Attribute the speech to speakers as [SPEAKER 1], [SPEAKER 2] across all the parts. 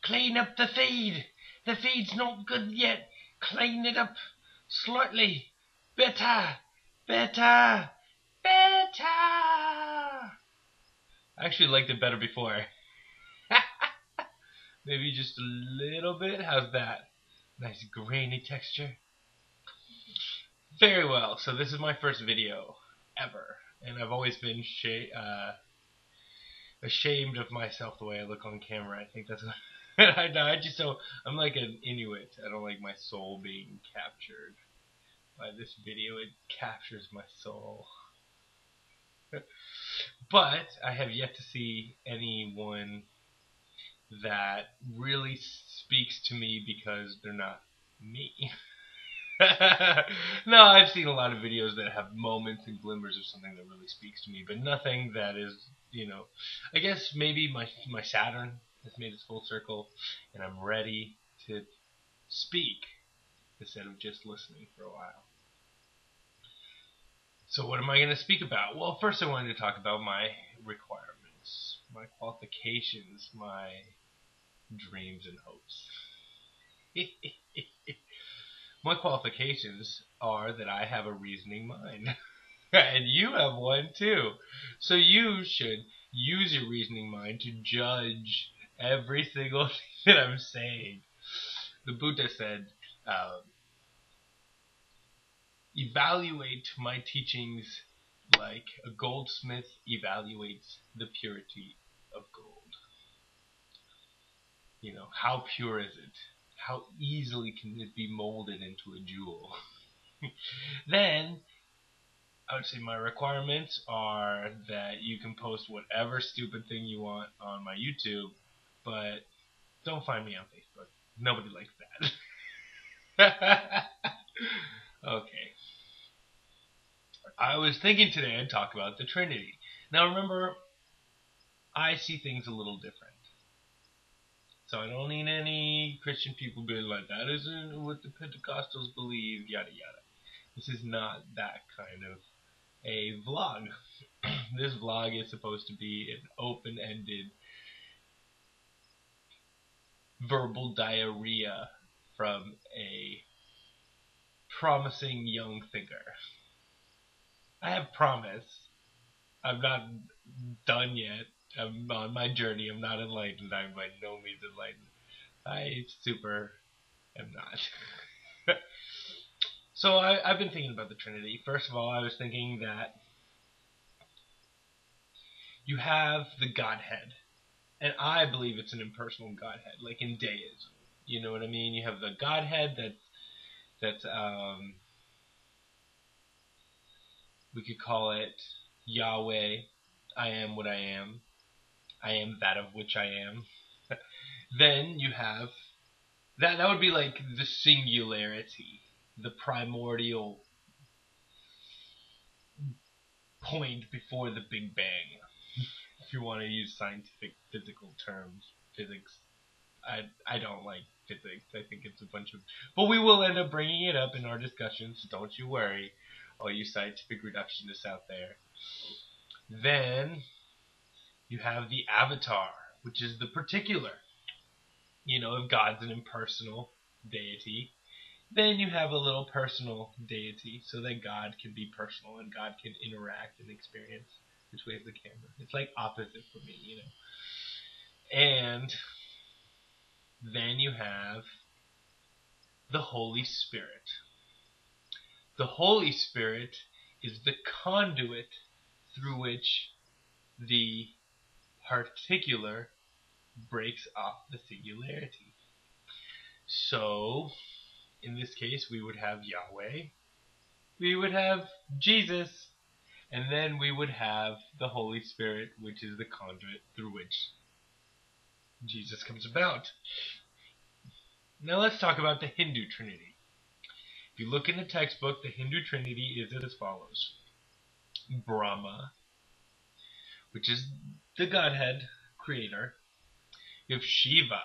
[SPEAKER 1] Clean up the feed. The feed's not good yet. Clean it up slightly. Better. Better. Better. I actually liked it better before. Maybe just a little bit. How's that? Nice grainy texture. Very well. So this is my first video ever. And I've always been ashamed of myself the way I look on camera. I think that's what I just don't. I'm like an Inuit. I don't like my soul being captured by this video. It captures my soul. But I have yet to see anyone that really speaks to me because they're not me. No, I've seen a lot of videos that have moments and glimmers of something that really speaks to me, but nothing that is, I guess maybe my Saturn has made its full circle, and I'm ready to speak instead of just listening for a while. So what am I going to speak about? Well, first I wanted to talk about my requirements, my qualifications, my dreams and hopes. My qualifications are that I have a reasoning mind. And you have one too. So you should use your reasoning mind to judge every single thing that I'm saying. The Buddha said, evaluate my teachings like a goldsmith evaluates the purity of gold. How pure is it? How easily can it be molded into a jewel? Then, I would say my requirements are that you can post whatever stupid thing you want on my YouTube, but don't find me on Facebook. Nobody likes that. Okay. I was thinking today I'd talk about the Trinity. Now remember, I see things a little different. So I don't need any Christian people being like, that isn't what the Pentecostals believe, yada yada. This is not that kind of a vlog. This vlog is supposed to be an open-ended verbal diarrhea from a promising young thinker. I have promise. I'm not done yet. I'm on my journey. I'm not enlightened. I'm by no means enlightened. I super am not. So I've been thinking about the Trinity. First of all, I was thinking that you have the Godhead. And I believe it's an impersonal Godhead, like in deism. You know what I mean? You have the Godhead that's we could call it Yahweh. I am what I am. I am that of which I am. Then you have that would be like the singularity, the primordial point before the Big Bang. If you want to use scientific physical terms, physics. I don't like physics. I think it's a bunch of... But we will end up bringing it up in our discussions. Don't you worry, all you scientific reductionists out there. Then you have the avatar, which is the particular. If God's an impersonal deity, then you have a little personal deity so that God can be personal and God can interact and experience. Which way is the camera? It's like opposite for me, And then you have the Holy Spirit. The Holy Spirit is the conduit through which the particular breaks off the singularity. So, in this case, we would have Yahweh, we would have Jesus, and then we would have the Holy Spirit, which is the conduit through which Jesus comes about. Now let's talk about the Hindu Trinity. If you look in the textbook, the Hindu Trinity is as follows. Brahma, which is the Godhead creator. You have Shiva,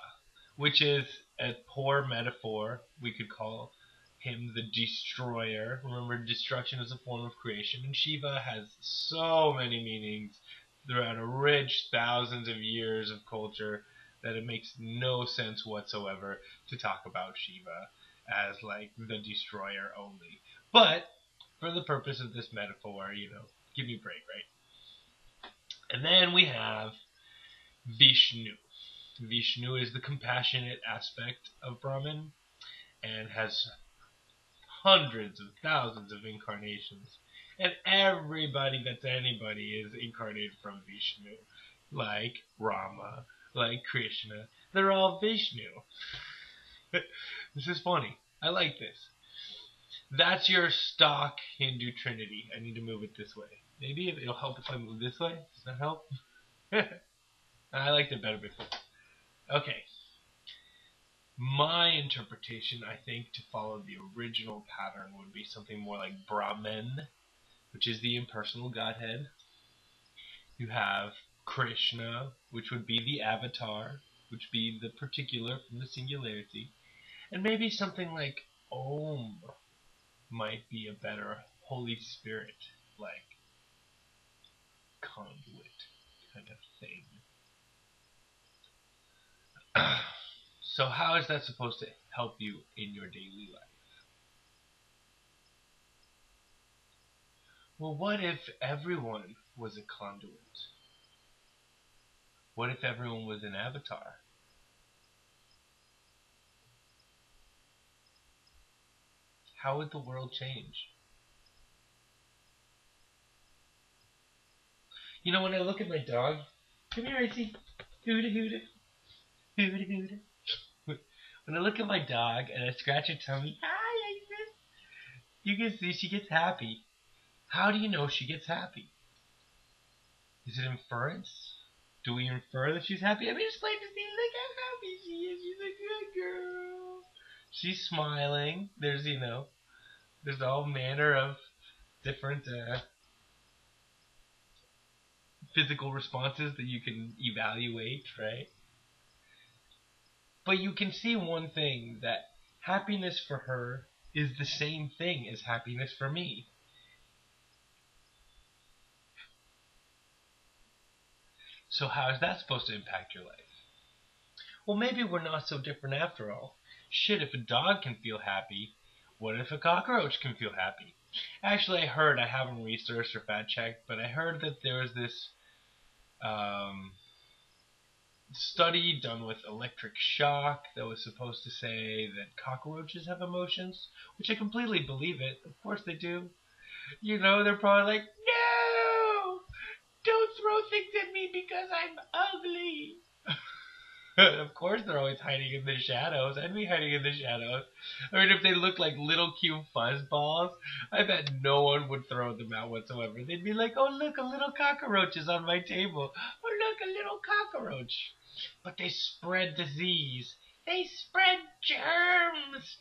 [SPEAKER 1] which is a poor metaphor. We could call him the destroyer. Remember, destruction is a form of creation, and Shiva has so many meanings throughout a rich thousands of years of culture. that it makes no sense whatsoever to talk about Shiva as like the destroyer only. But for the purpose of this metaphor, give me a break, right? And then we have Vishnu. Vishnu is the compassionate aspect of Brahman and has hundreds of thousands of incarnations. And everybody that's anybody is incarnated from Vishnu. Like Rama, like Krishna. They're all Vishnu. This is funny. I like this. That's your stock Hindu trinity. I need to move it this way. Maybe it'll help if I move this way. Does that help? I liked it better before. Okay. My interpretation, I think, to follow the original pattern would be something more like Brahman, which is the impersonal Godhead. You have Krishna, which would be the avatar, which would be the particular from the singularity. And maybe something like Om might be a better Holy Spirit, like conduit kind of thing. So how is that supposed to help you in your daily life? Well, what if everyone was a conduit? What if everyone was an avatar? How would the world change? When I look at my dog, come here, Icy. Hooda hooda. Hooda hooda. When I look at my dog and I scratch her tummy, hi, Isis, you can see she gets happy. How do you know she gets happy? Is it inference? Do we infer that she's happy? I mean, just like to see, look how happy she is. She's a good girl. She's smiling. There's all manner of different physical responses that you can evaluate, right? But you can see one thing, that happiness for her is the same thing as happiness for me. So how is that supposed to impact your life? Well, maybe we're not so different after all. Shit, if a dog can feel happy, what if a cockroach can feel happy? Actually, I haven't researched or fact-checked, but I heard that there was this study done with electric shock that was supposed to say that cockroaches have emotions, which I completely believe it. Of course they do. They're probably like, no! Don't throw things at me because I'm ugly! Of course they're always hiding in the shadows. I'd be hiding in the shadows. I mean, if they look like little cute fuzzballs, I bet no one would throw them out whatsoever. They'd be like, oh, look, a little cockroach is on my table. Oh, look, a little cockroach. But they spread disease. They spread germs.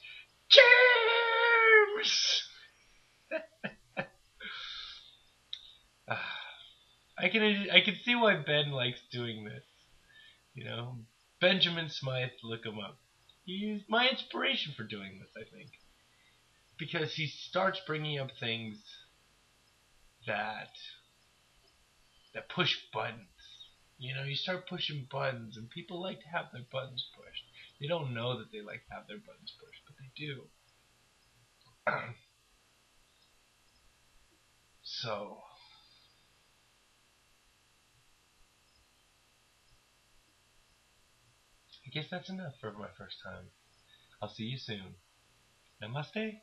[SPEAKER 1] Germs! I can see why Ben likes doing this. Benjamin Smythe, look him up. He's my inspiration for doing this, I think. Because he starts bringing up things that push buttons. You start pushing buttons, and people like to have their buttons pushed. They don't know that they like to have their buttons pushed, but they do. So, I guess that's enough for my first time. I'll see you soon. Namaste.